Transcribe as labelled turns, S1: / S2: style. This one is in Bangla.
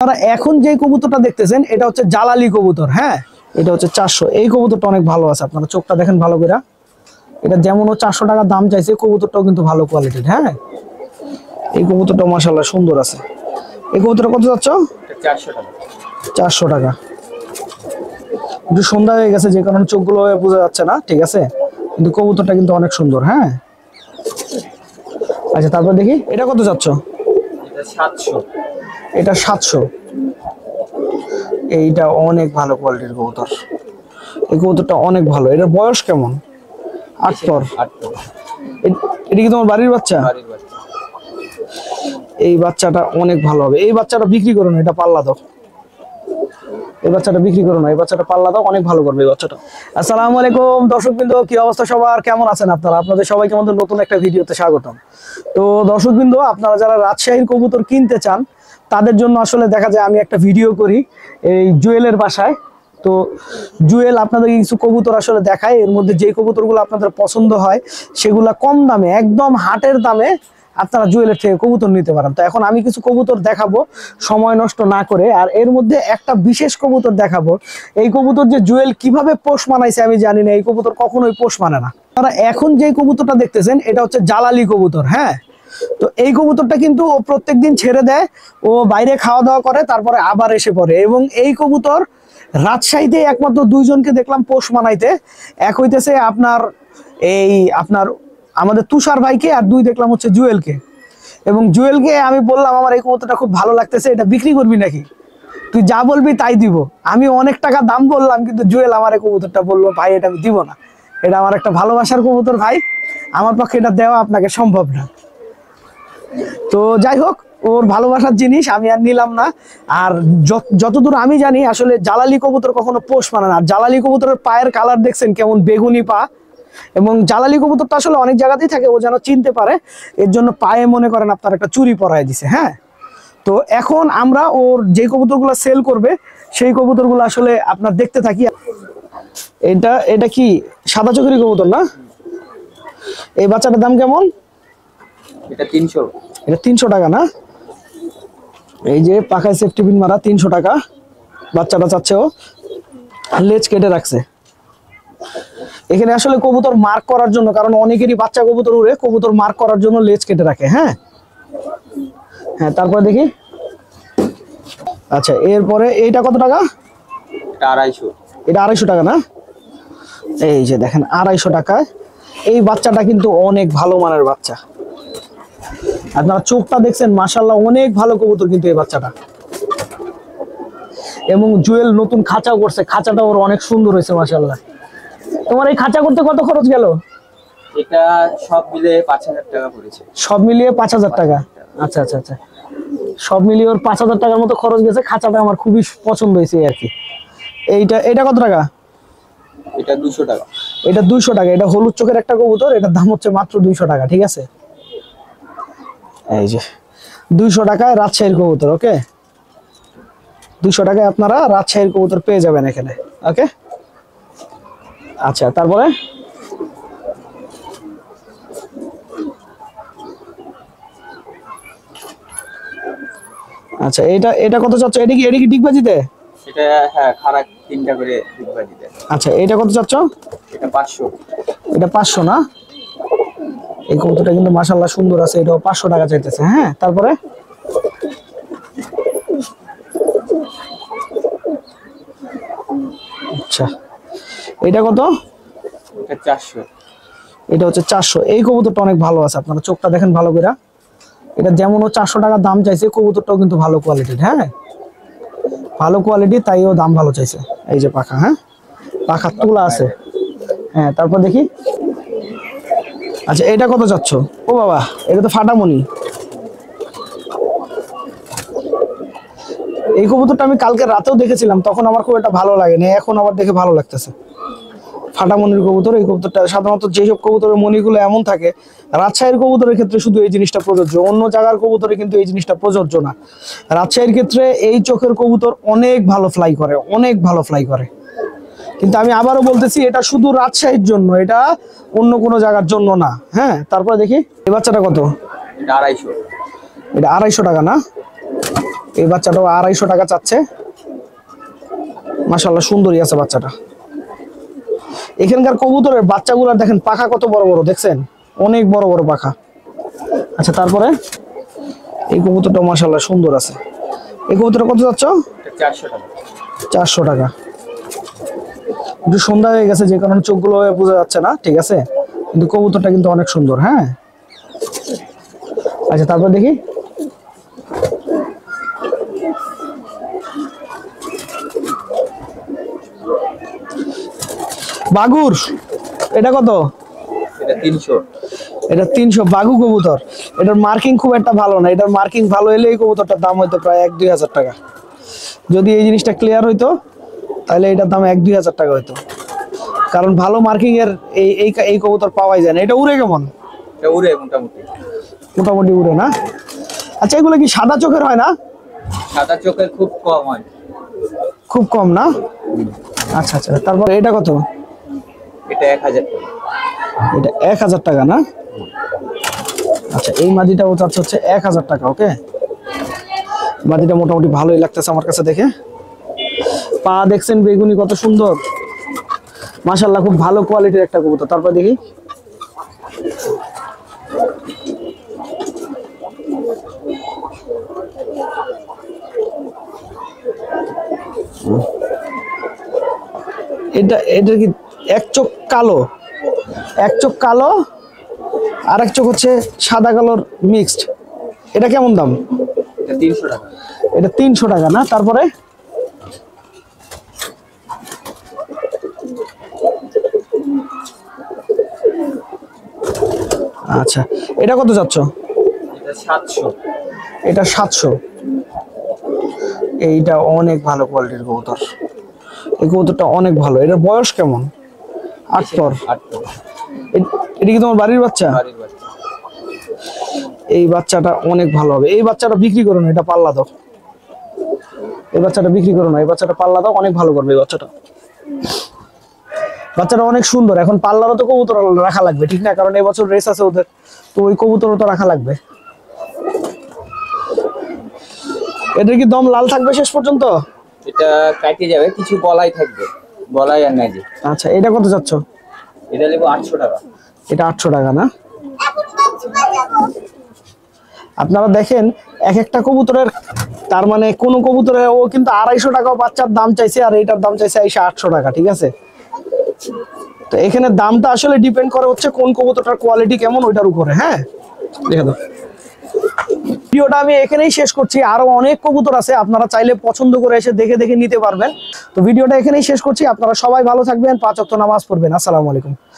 S1: আপনারা এখন যে কবুতরটা দেখতেছেন এটা হচ্ছে জালালি কবুতর। হ্যাঁ, এটা হচ্ছে 400। এই কবুতরটা অনেক ভালো আছে, আপনারা চোখটা দেখেন ভালো করে। এটা যেমন 400 টাকা দাম চাইছে, কবুতরটাও কিন্তু ভালো কোয়ালিটির। হ্যাঁ, এই কবুতরটা মাশাআল্লাহ সুন্দর আছে। এই কবুতরটা কত যাচ্ছ?
S2: 400 টাকা।
S1: 400 টাকা। একটু সন্ধ্যা হয়ে গেছে যে কারণে চোখগুলো বোঝা যাচ্ছে না, ঠিক আছে, কিন্তু কবুতরটা কিন্তু অনেক সুন্দর। হ্যাঁ, আচ্ছা তারপর দেখি এটা কত যাচ্ছ?
S2: এটা 700।
S1: এটা 700। এইটা অনেক ভালো কোয়ালিটির কবুতর। এই কবুতরটা অনেক ভালো। এটার বয়স কেমন? 8 পর। এটা কি তোমার বাড়ির বাচ্চা?
S2: বাড়ির বাচ্চা।
S1: এই বাচ্চাটা অনেক ভালো হবে। এই বাচ্চাটা বিক্রি করো না, এটা পাল্লা দাও। এই বাচ্চাটা বিক্রি করো না, এই বাচ্চাটা পাল্লা দাও, অনেক ভালো করবে এই বাচ্চাটা। আসসালামু আলাইকুম দর্শকবৃন্দ, কি অবস্থা সবার, কেমন আছেন আপনারা? আপনাদের সবাইকে আমাদের নতুন একটা ভিডিওতে স্বাগতম। তো দর্শকবৃন্দ, আপনারা যারা রাজশাহীর কবুতর কিনতে চান তাদের জন্য আসলে দেখা যায় আমি একটা ভিডিও করি এই জুয়েলের বাসায়। তো জুয়েল আপনাদের কিছু কবুতর আসলে দেখায়, এর মধ্যে যে কবুতরগুলো আপনাদের পছন্দ হয় সেগুলা কম দামে, একদম হাটের দামে আপনারা জুয়েলের থেকে কবুতর নিতে পারেন। তো এখন আমি কিছু কবুতর দেখাবো সময় নষ্ট না করে, আর এর মধ্যে একটা বিশেষ কবুতর দেখাবো। এই কবুতর যে জুয়েল কিভাবে পোষ মানাইছে আমি জানি না, এই কবুতর কখনোই পোষ মানে না। আপনারা এখন যে কবুতরটা দেখতেছেন এটা হচ্ছে জালালি কবুতর। হ্যাঁ, তো এই কবুতরটা কিন্তু ও প্রত্যেকদিন ছেড়ে দেয়, ও বাইরে খাওয়া দাওয়া করে তারপরে আবার এসে পড়ে। এবং এই কবুতর রাজশাহীতে একমাত্র দুইজনকে দেখলাম পোষ মানাইতে। এক হইতেছে আপনার আমাদের তুষার ভাইকে, আর দুই দেখলাম হচ্ছে জুয়েলকে। এবং জুয়েলকে আমি বললাম আমার এই কবুতরটা খুব ভালো লাগতেছে, এটা বিক্রি করবি নাকি? তুই যা বলবি তাই দিব। আমি অনেক টাকা দাম বললাম, কিন্তু জুয়েল আমার এই কবুতরটা বললো ভাই এটা আমি দিব না, এটা আমার একটা ভালোবাসার কবুতর ভাই, আমার পক্ষে এটা দেওয়া আপনাকে সম্ভব না। তো যাই হোক, ওর ভালোবাসার জিনিস আমি আর নিলাম না। আর যতদূর আমি জানি আসলে জালালি কবুতর কখনো পোষ মানে না। আর জালালি কবুতরের পায়ের কালার দেখছেন কেমন, বেগুনি পা। এবং জালালি কবুতরটা আসলে অনেক জায়গাতেই থাকে, ও যেন চিনতে পারে এর জন্য পায়ে মনে করেন আপনার একটা চুরি পরায় দিছে। হ্যাঁ, তো এখন আমরা ওর যে কবুতরগুলো সেল করবে সেই কবুতরগুলো আসলে আপনার দেখতে থাকি। এটা কি সাদা চোখের কবুতর না? এই বাচ্চাটার দাম কেমন?
S2: এটা 300।
S1: এটা 300 টাকা না? এই যে পাখায় সেফটি পিন মারা, 300 টাকা। বাচ্চাটা চাচ্ছে ও, লেজ কেটে রাখছে। এখানে আসলে কবুতর মার্ক করার জন্য, কারণ অনেকেরই বাচ্চা কবুতর উড়ে, কবুতর মার্ক করার জন্য লেজ কেটে রাখে। হ্যাঁ হ্যাঁ, তারপরে দেখি। আচ্ছা, এরপরে এইটা কত টাকা?
S2: এটা 250।
S1: এটা 250 টাকা না? এই যে দেখেন 250 টাকায় এই বাচ্চাটা কিন্তু অনেক ভালো মানের বাচ্চা। আপনারা চোখটা দেখছেন মাশাআল্লাহ, অনেক ভালো কবুতর কিন্তু এই বাচ্চাটা। এবং জুয়েল নতুন খাঁচা করছে, খাঁচাটা ওর অনেক সুন্দর হয়েছে মাশাআল্লাহ। তোমার এই খাঁচা করতে কত খরচ গেল?
S2: এটা সব মিলিয়ে 5000 টাকা পড়েছে।
S1: সব মিলিয়ে 5000 টাকা। আচ্ছা আচ্ছা আচ্ছা, সব মিলিয়ে ওর 5000 টাকার মতো খরচ গেছে। খাঁচাটা আমার খুবই পছন্দ হয়েছে আর কি। এটা কত টাকা?
S2: এটা 200 টাকা।
S1: এটা 200 টাকা। এটা হলুদ চোখের একটা কবুতর, এটার দাম হচ্ছে মাত্র 200 টাকা। ঠিক আছে, এই যে 200 টাকায় রাজশাহীর কবুতর। ওকে, 200 টাকায় আপনারা রাজশাহীর কবুতর পেয়ে যাবেন এখানে। ওকে, আচ্ছা তারপরে আচ্ছা এটা কত চাচ্ছ? এটা কি ডিগবাজিতে?
S2: এটা হ্যাঁ, খারাপ 3টা করে ডিগবাজি দেয়।
S1: আচ্ছা, এটা কত চাচ্ছ?
S2: এটা 500।
S1: এটা 500 না? এই কবুতরটা কিন্তু মাশাআল্লাহ সুন্দর আছে, এটাও 500 টাকা চাইতেছে। হ্যাঁ, তারপরে আচ্ছা, এটা কত?
S2: এটা 400।
S1: এটা হচ্ছে 400। এই কবুতরটা অনেক ভালো আছে, আপনারা চোখটা দেখেন ভালো করে। এটা যেমন 400 টাকা দাম চাইছে, কবুতরটাও কিন্তু ভালো কোয়ালিটির। হ্যাঁ, ভালো কোয়ালিটি, তাই ও দাম ভালো চাইছে। এই যে পাখা, হ্যাঁ পাখা তোলা আছে। হ্যাঁ, তারপর দেখি। আচ্ছা, এটা কত চাচ্ছ? ও বাবা, এটা তো ফাটামণি। এই কবুতরটা আমি কালকে রাতেও দেখেছিলাম, তখন আমার খুব একটা ভালো লাগেনি, এখন আবার দেখে ভালো লাগতেছে। ফাটামনির কবুতর। এই কবুতরটা সাধারণত যেসব কবুতরের মনিগুলো এমন থাকে, রাজশাহীর কবুতরের ক্ষেত্রে শুধু এই জিনিসটা প্রযোজ্য, অন্য জায়গার কবুতরে কিন্তু এই জিনিসটা প্রযোজ্য না। রাজশাহীর ক্ষেত্রে এই চোখের কবুতর অনেক ভালো ফ্লাই করে, অনেক ভালো ফ্লাই করে। কিন্তু আমি আবারও বলতেছি, এটা শুধু রাজশাহীর জন্য, এটা অন্য কোনো জায়গার জন্য না। হ্যাঁ, তারপরে দেখি এই বাচ্চাটা কত?
S2: এটা 250।
S1: এটা 250 টাকা না? এই বাচ্চাটাও 250 টাকা চাচ্ছে। মাশাআল্লাহ সুন্দরী আছে বাচ্চাটা। এখানকার কবুতরের বাচ্চাগুলো দেখেন পাখা কত বড় বড়, দেখছেন অনেক বড় বড় পাখা। আচ্ছা তারপরে এই কবুতরটা মাশাআল্লাহ সুন্দর আছে। এই কবুতরটা কত চাচ্ছ?
S2: 400 টাকা।
S1: 400 টাকা। একটু সন্ধ্যা হয়ে গেছে যে কারণে চোখগুলো বোঝা যাচ্ছে না, ঠিক আছে, কিন্তু কবুতরটা কিন্তু অনেক সুন্দর। হ্যাঁ আচ্ছা তারপর দেখি বাগুর, এটা কত?
S2: এটা 300।
S1: এটা 300 বাগু কবুতর। এটার মার্কিং খুব একটা ভালো না, এটার মার্কিং ভালো হলে এই কবুতরটার দাম হয়তো প্রায় 1-2 হাজার টাকা। যদি এই জিনিসটা ক্লিয়ার হইতো তাহলে এটার দাম 1-2 হাজার টাকা হইতো, কারণ ভালো মার্কিং এর এই কবুতর পাওয়াই যায় না। এটা উড়ে কেমন?
S2: এটা উড়ে মোটামুটি।
S1: মোটামুটি উড়ে না? আচ্ছা এগুলো কি সাদা চোখের হয় না?
S2: সাদা চোখের খুব কম হয়।
S1: খুব কম না? আচ্ছা আচ্ছা তারপর এটা কত?
S2: এটা 1000 টাকা।
S1: এটা 1000 টাকা না? আচ্ছা এই মাদিটাও চাচ্ছে হচ্ছে 1000 টাকা। ওকে, মাদিটা মোটামুটি ভালোই লাগতেছে আমার কাছে দেখে। পা দেখছেন বেগুনি কত সুন্দর, মাশাআল্লাহ খুব ভালো কোয়ালিটির একটা কবুতর। তারপর দেখি এটা কি এক চোখ কালো, এক চোখ কালো আর এক চোখ হচ্ছে সাদা কালোর মিক্সড, এটা কেমন দাম?
S2: এটা 300 টাকা।
S1: এটা 300 টাকা না? তারপরে আচ্ছা এটা কত যাচ্ছ?
S2: এটা 700।
S1: এটা 700। এইটা অনেক ভালো কোয়ালিটির কবুতর, এই কবুতরটা অনেক ভালো। এটার বয়স কেমন? 8 পর।
S2: 8 টাকা।
S1: এটা কি তোমার বাড়ির বাচ্চা?
S2: বাড়ির বাচ্চা।
S1: এই বাচ্চাটা অনেক ভালো হবে। এই বাচ্চাটা বিক্রি করো না, এটা পাল্লা দাও। এই বাচ্চাটা বিক্রি করো না, এই বাচ্চাটা পাল্লা দাও, অনেক ভালো করবে এই বাচ্চাটা। বাচ্চাটা অনেক সুন্দর। এখন পাল্লারও তো কবুতর রাখা লাগবে, ঠিক না? কারণ এবছর রেস আছে ওদের, তো ওই কবুতরও তো রাখা লাগবে। এদের কি দম লাল থাকবে শেষ পর্যন্ত?
S2: এটা কাটে যাবে, কিছু গলায় থাকবে, গলায় আর নাই যে।
S1: আচ্ছা এটা কত যাচ্ছ?
S2: এটা নেব 800 টাকা।
S1: এটা 800 টাকা না? আপনারা দেখেন এক একটা কবুতরের, তার মানে কোন কবুতরে ও কিন্তু 250 টাকা বাচ্চার দাম চাইছে, আর এইটার দাম চাইছে 800 টাকা, ঠিক আছে? তো এখানে দামটা আসলে ডিপেন্ড করে হচ্ছে কোন কবুতরটার কোয়ালিটি কেমন ওইটার উপরে। হ্যাঁ দেখে দাও। ভিডিওটা আমি এখানেই শেষ করছি, আরো অনেক কবুতর আছে, আপনারা চাইলে পছন্দ করে এসে দেখে দেখে নিতে পারবেন। তো ভিডিওটা এখানেই শেষ করছি, আপনারা সবাই ভালো থাকবেন, 5 ওয়াক্ত নামাজ পড়বেন। আসসালামু আলাইকুম।